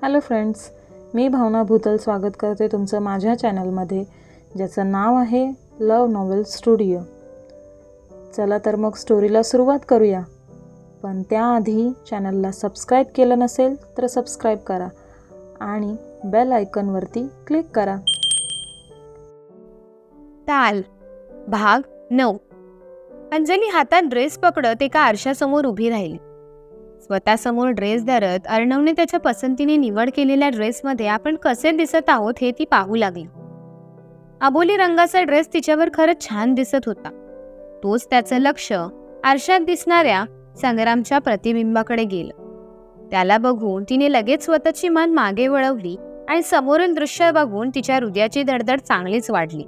Hello friends, मी भावना भूतल स्वागत करते तुमचं माझ्या चॅनलमध्ये, ज्याचं नाव आहे लव नॉवेल स्टुडिओ. चला तर मग स्टोरीला सुरुवात करूया. पण त्याआधी चॅनलला सबस्क्राईब केलं नसेल तर सबस्क्राईब करा आणि बेल आयकॉनवरती क्लिक करा. ताल भाग 9. अंजली हातात ड्रेस पकडत एका आरशासमोर उभी राहिली. स्वतःसमोर ड्रेस धरत अर्णवने त्याच्या पसंतीने निवड केलेल्या ड्रेसमध्ये आपण कसे दिसत आहोत हे ती पाहू लागली. अबोली रंगाचा ड्रेस तिच्यावर खरंच छान दिसत होता. तोच त्याचं लक्ष आरशात दिसणाऱ्या संग्रामच्या प्रतिबिंबाकडे गेलं. त्याला बघून तिने लगेच स्वतःची मान मागे वळवली आणि समोरील दृश्य बघून तिच्या हृदयाची धडधड चांगलीच वाढली.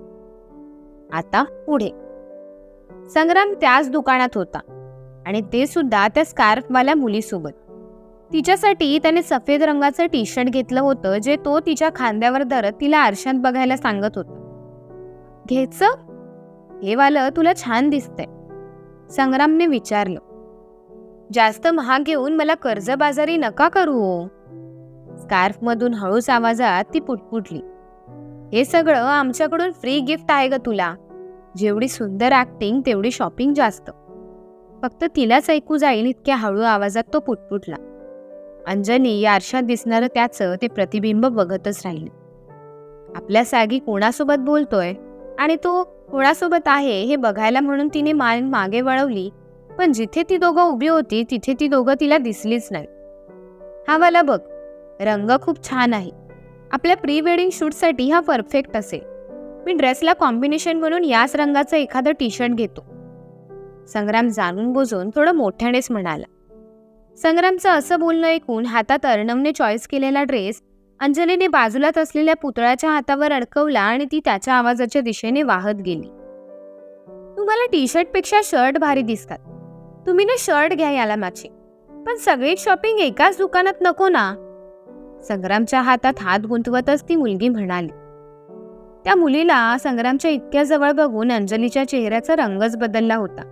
आता पुढे संग्राम त्याच दुकानात होता आणि ते सुद्धा त्या स्कार्फवाल्या मुलीसोबत. तिच्यासाठी त्याने सफेद रंगाचं टी शर्ट घेतलं होतं, जे तो तिच्या खांद्यावर धरत तिला आरशात बघायला सांगत होता. घ्यायचं? हे वालं तुला छान दिसतंय, संग्रामने विचारलं. जास्त महाग घेऊन मला कर्जबाजारी नका करू हो. स्कार्फमधून हळूच आवाजात ती पुटपुटली. हे सगळं आमच्याकडून फ्री गिफ्ट आहे ग तुला. जेवढी सुंदर ऍक्टिंग तेवढी शॉपिंग जास्त. फक्त तिलाच ऐकू जाईल इतक्या हळू आवाजात तो पुटपुटला. अंजली या आरशात दिसणारं त्याचं ते प्रतिबिंब बघतच राहिली. आपल्या सागी कोणासोबत बोलतोय आणि तो कोणासोबत आहे हे बघायला म्हणून तिने मान मागे वळवली, पण जिथे ती दोघं उभी होती तिथे ती दोघं तिला दिसलीच नाही. हा वाला बघ, रंग खूप छान आहे. आपल्या प्री वेडिंग शूटसाठी हा परफेक्ट असेल. मी ड्रेसला कॉम्बिनेशन म्हणून याच रंगाचं एखादं टी शर्ट घेतो. संग्राम जाणून बुजून थोडं मोठ्यानेच म्हणाला. संग्रामचं असं बोलणं ऐकून हातात अर्णवने चॉईस केलेला ड्रेस अंजलीने बाजूलाच असलेल्या पुतळ्याच्या हातावर अडकवला आणि ती त्याच्या आवाजाच्या दिशेने वाहत गेली. तुम्हाला टी शर्ट पेक्षा शर्ट भारी दिसतात. तुम्ही ना शर्ट घ्या याला माझी. पण सगळी शॉपिंग एकाच दुकानात नको ना. संग्रामच्या हातात हात गुंतवतच ती मुलगी म्हणाली. त्या मुलीला संग्रामच्या इतक्या जवळ बघून अंजलीच्या चेहऱ्याचा रंगच बदलला होता.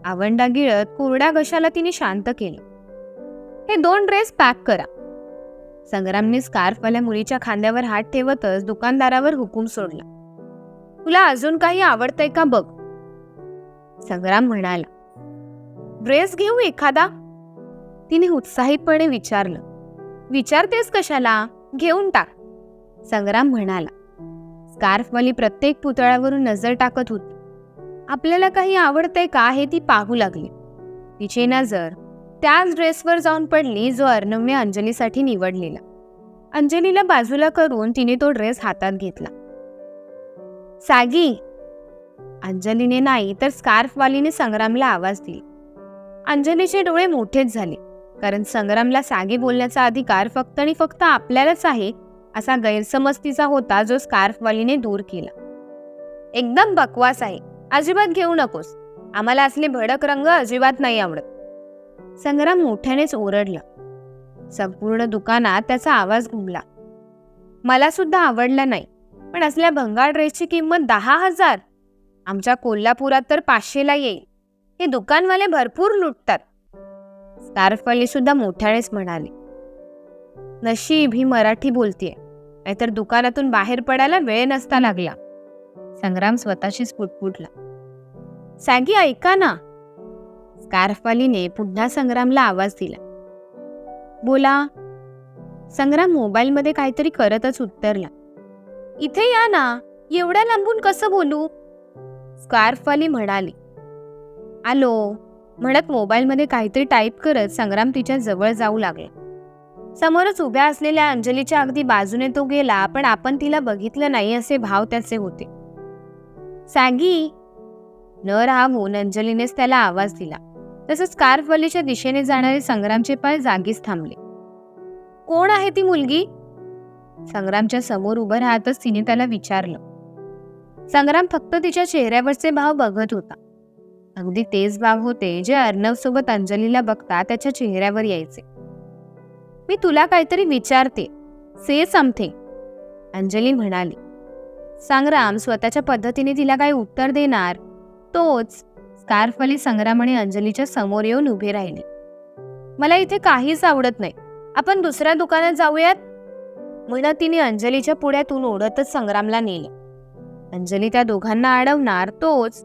आवंडा गिळत कोरड्या घशाला तिने शांत केलं. हे 2 ड्रेस पॅक करा. संग्रामने स्कार्फवाल्या मुलीच्या खांद्यावर हात ठेवतच दुकानदारावर हुकूम सोडला. तुला अजून काही आवडतंय का बघ, संग्राम म्हणाला. ड्रेस घेऊ एखादा, तिने उत्साहितपणे विचारलं. विचारतेस कशाला, घेऊन टाक, संग्राम म्हणाला. स्कार्फवाली प्रत्येक पुतळ्यावरून नजर टाकत होती. आपल्याला काही आवडतंय का हे ती पाहू लागली. तिची नजर त्याच ड्रेसवर जाऊन पडली जो अर्णवने अंजलीसाठी निवडलेला. अंजलीला बाजूला करून तिने तो ड्रेस हातात घेतला. सागी, अंजलीने नाही तर स्कार्फवालीने संग्रामला आवाज दिला. अंजलीचे डोळे मोठेच झाले, कारण संग्रामला सागी बोलण्याचा अधिकार फक्त आणि फक्त आपल्यालाच आहे असा गैरसमज तिचा होता, जो स्कार्फवालीने दूर केला. एकदम बकवास आहे, अजिबात घेऊ नकोस. आम्हाला असले भडक रंग अजिबात नाही आवडत, संग्राम मोठ्यानेच ओरडला. संपूर्ण दुकानात त्याचा आवाज घुमला. मला सुद्धा आवडला नाही, पण असल्या भंगार ड्रेसची किंमत 10,000. आमच्या कोल्हापुरात तर 500ला येईल. हे दुकानवाले भरपूर लुटतात, स्कार्फवाली सुद्धा मोठ्यानेच म्हणाले. नशीब ही मराठी बोलतीये, नाहीतर दुकानातून बाहेर पडायला वेळ नसता लागला, संग्राम स्वतःशीच पुटपुटला. सागी ऐका ना, स्कार्फवालीने पुन्हा संग्रामला आवाज दिला. बोला, संग्राम मोबाईलमध्ये काहीतरी करतच उत्तरला. इथे या ना, एवढ्या लांबून कसं बोलू, स्कार्फवाली म्हणाली. आलो, म्हणत मोबाईलमध्ये काहीतरी टाईप करत संग्राम तिच्या जवळ जाऊ लागला. समोरच उभ्या असलेल्या अंजलीच्या अगदी बाजूने तो गेला, पण आपण तिला बघितलं नाही असे भाव त्याचे होते. सागी, न राहून अंजलीनेच त्याला आवाज दिला. तसंच स्कार्फवालीच्या दिशेने जाणारे संग्रामचे पाय जागीच थांबले. कोण आहे ती मुलगी, संग्रामच्या समोर उभं राहतच तिने त्याला विचारलं. संग्राम फक्त तिच्या चेहऱ्यावरचे भाव बघत होता. अगदी तेच भाव होते जे अर्णव सोबत अंजलीला बघता त्याच्या चेहऱ्यावर यायचे. मी तुला काहीतरी विचारते, से समथिंग, अंजली म्हणाली. संग्राम स्वतःच्या पद्धतीने तिला काही उत्तर देणार तोच स्कार्फवाली संग्राम आणि अंजलीच्या समोर येऊन उभे राहिली. मला इथे काहीच आवडत नाही. आपण दुसऱ्या दुकानात जाऊयात, म्हणत तिने अंजलीच्या पुढ्यातून ओढतच संग्रामला नेलं. अंजली त्या दोघांना अडवणार तोच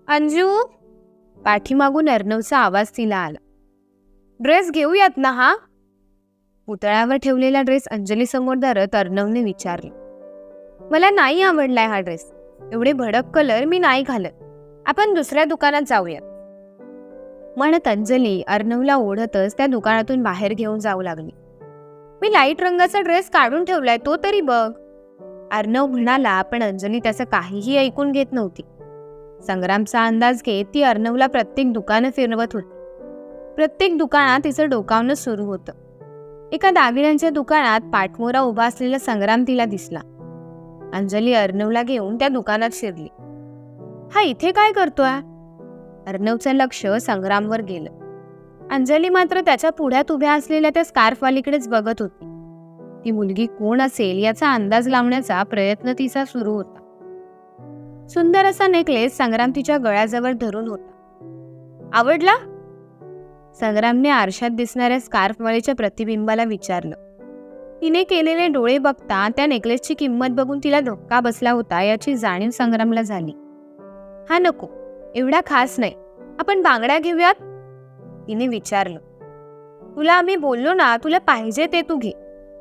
अंजू, पाठीमागून अर्णवचा आवाज तिला आला. ड्रेस घेऊयात ना हा? पुतळ्यावर ठेवलेला ड्रेस अंजली समोर धरत अर्णवने विचारलं. मला नाही आवडलाय हा ड्रेस. एवढे भडक कलर मी नाही घालत. आपण दुसऱ्या दुकानात जाऊयात, म्हणत अंजली अर्णवला ओढतच त्या दुकानातून बाहेर घेऊन जाऊ लागली. मी लाईट रंगाचा ड्रेस काढून ठेवलाय, तो तरी बघ, अर्णव म्हणाला. पण अंजली त्याचं काहीही ऐकून घेत नव्हती. संग्रामचा अंदाज घेत ती अर्णवला प्रत्येक दुकानं फिरवत होती. प्रत्येक दुकानात तिचं डोकावणं सुरू होतं. एका दागिन्यांच्या दुकानात पाठमोरा उभा असलेला संग्राम तिला दिसला. अंजली अर्णवला घेऊन त्या दुकानात शिरली. हा इथे काय करतोय? अर्णवचं लक्ष संग्रामवर गेलं. अंजली मात्र त्याच्या पुढ्यात उभ्या असलेल्या त्या स्कार्फवालीकडेच बघत होती. ती मुलगी कोण असेल याचा अंदाज लावण्याचा प्रयत्न तिचा सुरू होता. सुंदर असा नेकलेस संग्राम तिच्या गळ्याजवळ धरून होता. आवडला? संग्रामने आरशात दिसणाऱ्या स्कार्फवालीच्या प्रतिबिंबाला विचारलं. तिने केलेले डोळे बघता त्या नेकलेसची किंमत बघून तिला धक्का बसला होता याची जाणीव संग्रामला झाली. हा नको, एवढा खास नाही, आपण बांगड्या घेऊयात, तिने विचारलं. तुला आम्ही बोललो ना, तुला पाहिजे ते तू घे.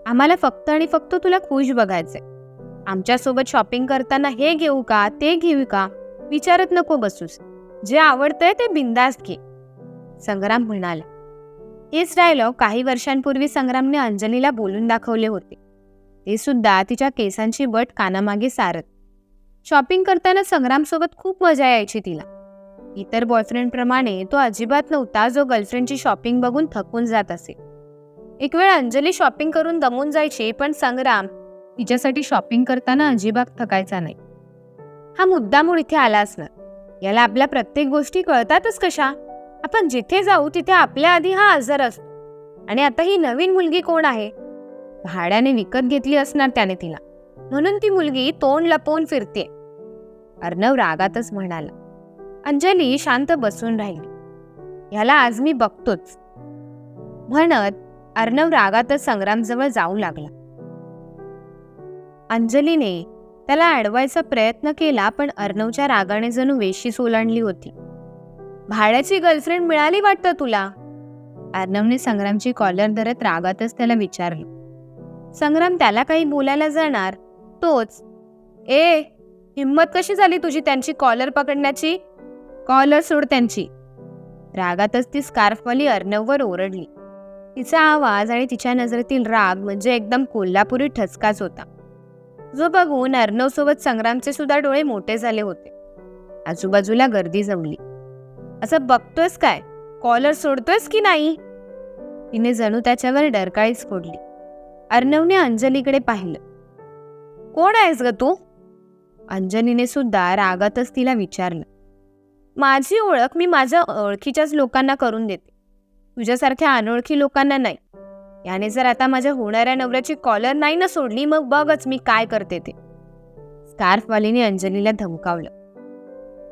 आम्हाला फक्त आणि फक्त तुला खुश बघायचंय. आमच्यासोबत शॉपिंग करताना हे घेऊ का ते घेऊ का विचारत नको बसूस. जे आवडतंय ते बिंदास्त घे, संग्राम म्हणाला. हेच डायलॉग काही वर्षांपूर्वी संग्रामने अंजलीला बोलून दाखवले होते. ते सुद्धा तिच्या केसांची बट कानामागे सारत. शॉपिंग करताना संग्रामसोबत खूप मजा यायची तिला. इतर बॉयफ्रेंडप्रमाणे तो अजिबात नव्हता जो गर्लफ्रेंडची शॉपिंग बघून थकून जात असे. एक वेळ अंजली शॉपिंग करून दमून जायची, पण संग्राम तिच्यासाठी शॉपिंग करताना अजिबात थकायचा नाही. हा मुद्दामूळ इथे आला असणार. याला आपल्या प्रत्येक गोष्टी कळतातच कशा. आपण जिथे जाऊ तिथे आपल्या आधी हा हजर असतो. आणि आता ही नवीन मुलगी कोण आहे? भाड्याने विकत घेतली असणार त्याने तिला, म्हणून ती मुलगी तोंड लपवून फिरते, अर्णव रागातच म्हणाला. अंजली शांत बसून राहिली. ह्याला आज मी बघतोच, म्हणत अर्णव रागातच संग्रामजवळ जाऊ लागला. अंजलीने त्याला अडवायचा प्रयत्न केला, पण अर्णवच्या रागाने जणू वेशीच ओलांडली होती. भाड्याची गर्लफ्रेंड मिळाली वाटतं तुला? अर्णवने संग्रामची कॉलर धरत रागातच त्याला विचारलं. संग्राम त्याला काही बोलायला जाणार तोच, ए, हिम्मत कशी झाली तुझी त्यांची कॉलर पकडण्याची? कॉलर सोड त्यांची. रागातच ती स्कार्फवाली अर्णववर ओरडली. तिचा आवाज आणि तिच्या नजरेतील राग म्हणजे एकदम कोल्हापुरी ठसकाच होता, जो बघून अर्णवसोबत संग्रामचे सुद्धा डोळे मोठे झाले होते. आजूबाजूला गर्दी जमली. असं बघतोयस काय? कॉलर सोडतोयस की नाही? तिने जणू त्याच्यावर डरकाळीच फोडली. अर्णवने अंजलीकडे पाहिलं. कोण आहेस ग तू? अंजलीने सुद्धा रागातच तिला विचारलं. माझी ओळख मी माझ्या ओळखीच्याच लोकांना करून देते, तुझ्यासारख्या अनोळखी लोकांना नाही. याने जर आता माझ्या होणाऱ्या नवऱ्याची कॉलर नाही ना सोडली, मग बघच मी काय करते ते. स्कार्फवालीने अंजलीला धमकावलं.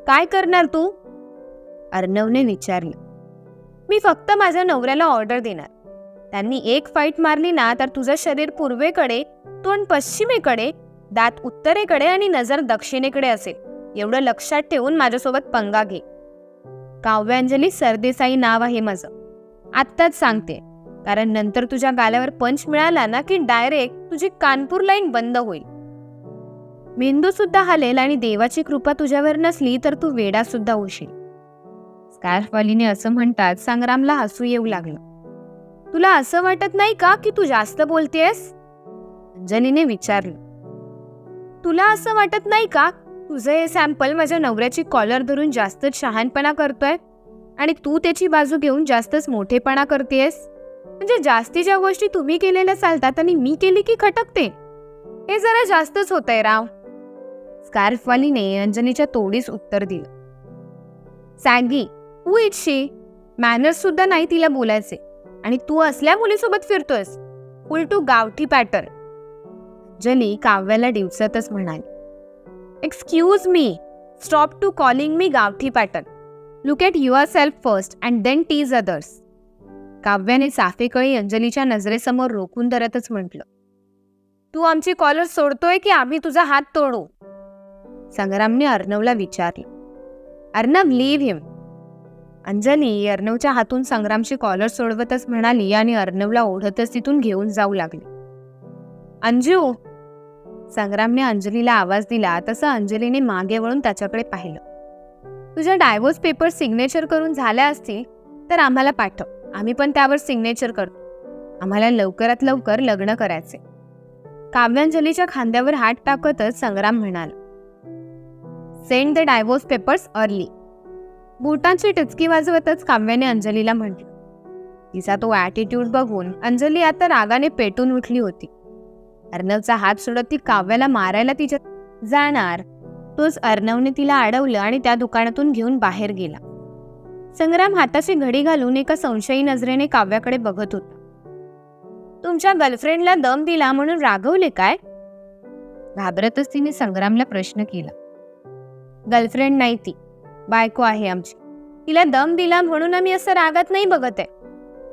काय करणार तू? अर्णवने विचारलं. मी फक्त माझ्या नवऱ्याला ऑर्डर देणार. त्यांनी एक फाईट मारली ना तर तुझं शरीर पूर्वेकडे, तोंड पश्चिमेकडे, दात उत्तरेकडे आणि नजर दक्षिणेकडे असेल. एवढं लक्षात ठेवून माझ्यासोबत पंगा घे. काव्यांजली सरदेसाई नाव आहे माझं, आत्ताच सांगते, कारण नंतर तुझ्या गाल्यावर पंच मिळाला ना की डायरेक्ट तुझी कानपूर लाईन बंद होईल. मेंदू सुद्धा हलेल आणि देवाची कृपा तुझ्यावर नसली तर तू वेडा सुद्धा होशील. स्कार्फवालीने असं म्हणतात संग्रामला हसू येऊ लागलं. तुला असं वाटत नाही का की तू जास्त बोलतेस? अंजलीने विचारलं. तुला असं वाटत नाही का तुझं हे सॅम्पल माझ्या नवऱ्याची कॉलर धरून जास्तच शहाणपणा करतोय आणि तू त्याची बाजू घेऊन जास्तच मोठेपणा करतेस? म्हणजे जास्तीच्या गोष्टी तुम्ही केलेल्या चालतात आणि मी केली की खटकते. हे जरा जास्तच होतंय राव. स्कार्फवालीने अंजलीच्या तोडीस उत्तर दिलं. सॅगी, हू इज शी? मॅनर्स सुद्धा नाही तिला बोलायचे आणि तू असल्या मुलीसोबत फिरतोयस. फुल टू गावठी पॅटर्न. अंजली काव्याला डिवचतच म्हणाली. Excuse me, stop to calling me गावठी pattern. Look at yourself first and then tease others. काव्याने साफेकळी अंजलीच्या नजरेसमोर रोखून धरतच म्हटलं, तू आमची कॉलर सोडतोय की आम्ही तुझा हात तोडू? संग्रामने अर्णवला विचारलं. अर्णव, लीव्ह हिम. अंजली अर्णवच्या हातून संग्रामची कॉलर सोडवतच म्हणाली आणि अर्णवला ओढतच तिथून घेऊन जाऊ लागली. अंजू. संग्रामने अंजलीला आवाज दिला तसं अंजलीने मागे वळून त्याच्याकडे पाहिलं. तुझ्या डायव्होर्स पेपर सिग्नेचर करून झाल्या असतील तर आम्हाला पाठव, आम्ही पण त्यावर सिग्नेचर करतो. आम्हाला लवकरात लवकर लग्न करायचे. काव्यांजलीच्या खांद्यावर हात टाकतच संग्राम म्हणाला, send the divorce papers early. बुटांची टिचकी वाजवतच काव्याने अंजलीला म्हटलं. तिचा तो ॲटिट्यूड बघून अंजली आता रागाने पेटून उठली होती. अर्णवचा हात सोडत ती काव्याला मारायला तिच्या जाणार तोच अर्णवने तिला अडवलं आणि त्या दुकानातून घेऊन बाहेर गेला. संग्राम हाताची घडी घालून एका संशयी नजरेने काव्याकडे बघत होता. तुमच्या गर्लफ्रेंडला दम दिला म्हणून रागवले काय? घाबरतच तिने संग्रामला प्रश्न केला. गर्लफ्रेंड नाही, ती बायको आहे आमची. तिला दम दिला म्हणून आम्ही असं रागात नाही बघत आहे.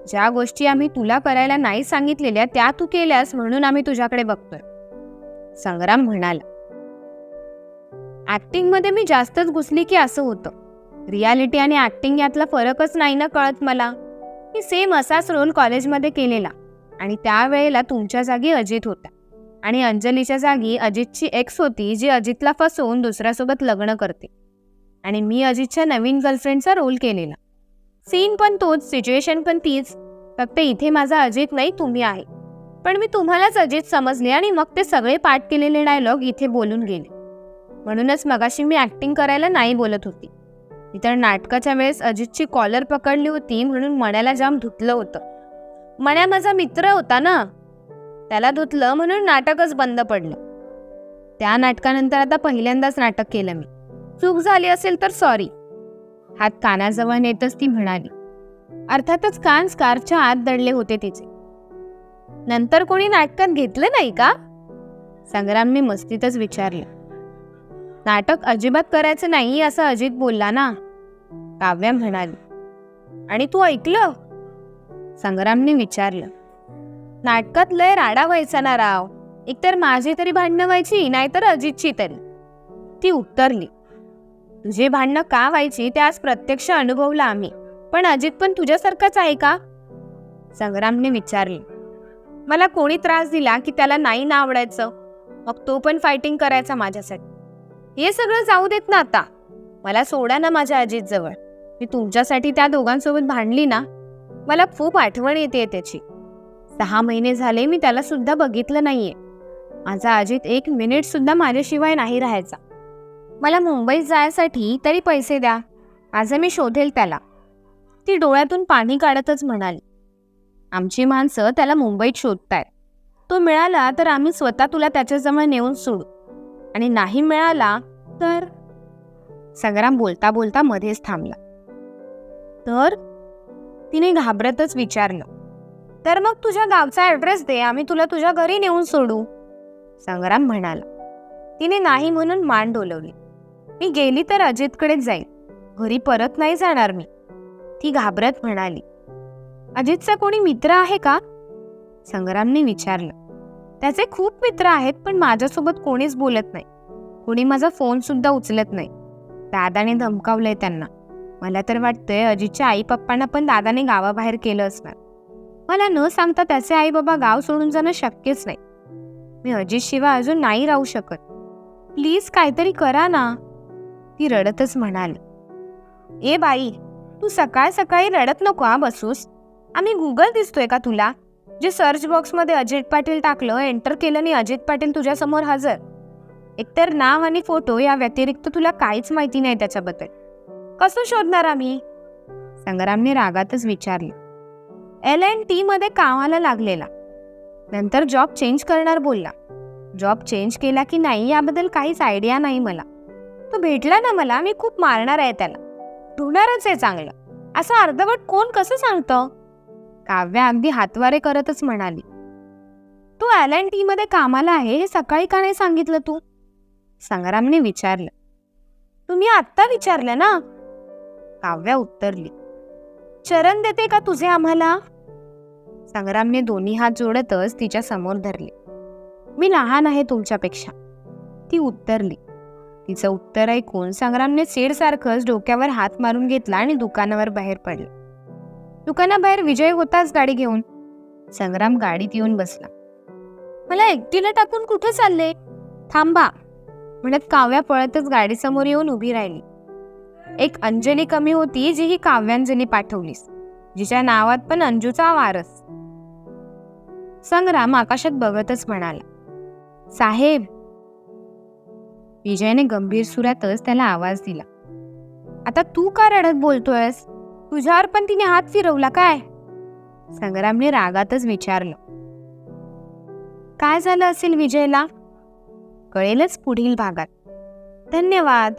ज्या गोष्टी आम्ही तुला करायला नाही सांगितलेल्या त्या तू केल्यास म्हणून आम्ही तुझ्याकडे बघतोय. संग्राम म्हणाला, ऍक्टिंग मध्ये मी जास्तच घुसली की असं होतं. रियालिटी आणि ऍक्टिंग यातला फरकच नाही ना कळत मला. मी सेम असाच रोल कॉलेजमध्ये केलेला आणि त्यावेळेला तुमच्या जागी अजित होता आणि अंजलीच्या जागी अजितची एक्स होती जी अजितला फसवून दुसऱ्यासोबत लग्न करते आणि मी अजितच्या नवीन गर्लफ्रेंडचा रोल केलेला. सीन पण तोच, सिच्युएशन पण तीच, फक्त इथे माझा अजित नाही तुम्ही आहे. पण मी तुम्हालाच अजित समजले आणि मग ते सगळे पाठ केलेले डायलॉग इथे बोलून गेले. म्हणूनच मगाशी मी ऍक्टिंग करायला नाही बोलत होती. इतर नाटकाच्या वेळेस अजितची कॉलर पकडली होती म्हणून मण्याला जाम धुतलं होतं. मण्या माझा मित्र होता ना, त्याला धुतलं म्हणून नाटकच बंद पडलं. त्या नाटकानंतर आता पहिल्यांदाच नाटक केलं मी. चूक झाली असेल तर सॉरी. हात कानाजवळ नेतच ती म्हणाली. अर्थातच कान स्कार्फच्या आत दडले होते तिचे. नंतर कोणी नाटकात घेतलं नाही का? संग्रामने मस्तीतच विचारलं. नाटक अजिबात करायचं नाही असं अजित बोलला ना, काव्या म्हणाली. आणि तू ऐकलं? संग्रामने विचारलं. नाटकात लय राडा व्हायचा ना राव. एकतर माझी तरी भांडणं व्हायची नाहीतर अजितची तरी. ती उत्तरली. तुझे भांडणं का व्हायची ते आज प्रत्यक्ष अनुभवलं आम्ही. पण अजित पण तुझ्यासारखाच आहे का? संग्रामने विचारले. मला कोणी त्रास दिला की त्याला नाही ना आवडायचं, मग तो पण फायटिंग करायचा माझ्यासाठी. हे सगळं जाऊ देत ना आता. मला सोडा ना माझ्या अजित जवळ. मी तुमच्यासाठी त्या दोघांसोबत भांडली ना, मला खूप आठवण येते त्याची. 6 महिने झाले मी त्याला सुद्धा बघितलं नाहीये. माझा अजित 1 मिनिट सुद्धा माझ्याशिवाय नाही राहायचा. मला मुंबईत जायसाठी तरी पैसे द्या, माझं मी शोधेल त्याला. ती डोळ्यातून पाणी काढतच म्हणाली. आमची माणसं त्याला मुंबईत शोधतायत. तो मिळाला तर आम्ही स्वतः तुला त्याच्याजवळ नेऊन सोडू आणि नाही मिळाला तर. संग्राम बोलता बोलता मध्येच थांबला. तर तिने घाबरतच विचारलं. तर मग तुझ्या गावचा ॲड्रेस दे, आम्ही तुला तुझ्या घरी नेऊन सोडू. संग्राम म्हणाला. तिने नाही म्हणून मान डोलवली. मी गेली तर अजितकडेच जाईल, घरी परत नाही जाणार मी. ती घाबरत म्हणाली. अजितचा कोणी मित्र आहे का? संग्रामने विचारलं. त्याचे खूप मित्र आहेत पण माझ्यासोबत कोणीच बोलत नाही. कोणी माझा फोन सुद्धा उचलत नाही. दादाने धमकावलंय त्यांना. मला तर वाटतंय अजितच्या आई पप्पांना पण दादाने गावाबाहेर केलं असणार. मला न सांगता त्याचे आई बाबा गाव सोडून जाणं शक्यच नाही. मी अजित शिवाय अजून नाही राहू शकत. प्लीज काहीतरी करा ना. ती रडतच म्हणाली. ए बाई, तू सकाळ सकाळी रडत नको हा बसूस. आम्ही गुगल दिसतोय का तुला? जे सर्च बॉक्समध्ये अजित पाटील टाकलं, एंटर केलं आणि अजित पाटील तुझ्यासमोर हजर. एकतर नाव आणि फोटो या व्यतिरिक्त तुला काहीच माहिती नाही त्याच्याबद्दल. कसं शोधणार आम्ही? संग्रामने रागातच विचारले. L&T मध्ये कामाला लागलेला, नंतर जॉब चेंज करणार बोलला. जॉब चेंज केला की नाही याबद्दल काहीच आयडिया नाही मला. तो भेटला ना मला, मी खूप मारणार आहे त्याला. धुणारच आहे चांगलं. असं अर्धवट कोण कसं सांगतं? काव्या अगदी हातवारे करतच म्हणाली. तू L&T मध्ये कामाला आहे हे सकाळी का नाही सांगितलं तू? संग्रामने विचारलं. तुम्ही आत्ता विचारलं ना? काव्या उत्तरली. चरण देते का तुझे आम्हाला? संग्रामने दोन्ही हात जोडतच तिच्या समोर धरले. मी लहान आहे तुमच्यापेक्षा, ती उत्तरली. तिचं उत्तर ऐकून संग्रामने सेडसारखंच डोक्यावर हात मारून घेतला आणि दुकानावर बाहेर पडला. दुकानाबाहेर विजय होताच गाडी घेऊन. संग्राम गाडीत येऊन बसला. मला एकटीला टाकून कुठे चालले? थांबा, म्हणत काव्या पळतच गाडीसमोर येऊन उभी राहिली. एक अंजली कमी होती जी ही काव्यांजली पाठवलीस, जिच्या नावात पण अंजूचा वारस. संग्राम आकाशात बघतच म्हणाला, साहेब. विजयने गंभीर सुरातच त्याला आवाज दिला. आता तू का रडत बोलतोयस? तुझ्यावर पण तिने हात फिरवला काय? संग्रामने रागातच विचारलं. काय झालं असेल विजयला? कळेलच पुढील भागात. धन्यवाद.